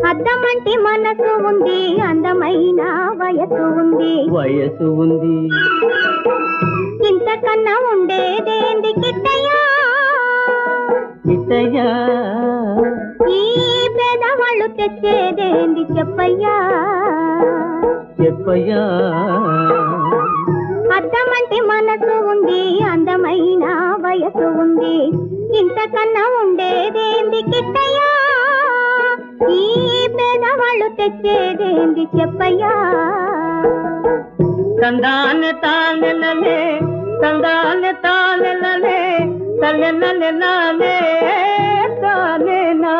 అద్దమంటి మనసు ఉంది, అందమైన వయసు ఉంది. వయసు ఉంది. ఇంతకన్నా ఉండేదేంది కిట్టయ్యా? కిట్టయ్యా ఈ పేదవాళ్ళు తెచ్చేదేంది చెప్పయ్యా? చెప్పయ్యా. అద్దమంటి మనసు ఉంది, అందమైన వయసు ఉంది. ఇంతకన్నా ఉండేదేంది కిట్టయ్యా? ఈ పేదవాళ్ళు తెచ్చేదేంది చెప్పయ్యా? తందానే తానెలలే, తందానే తానెలలే, తల్లెలలే నానే తానే నా.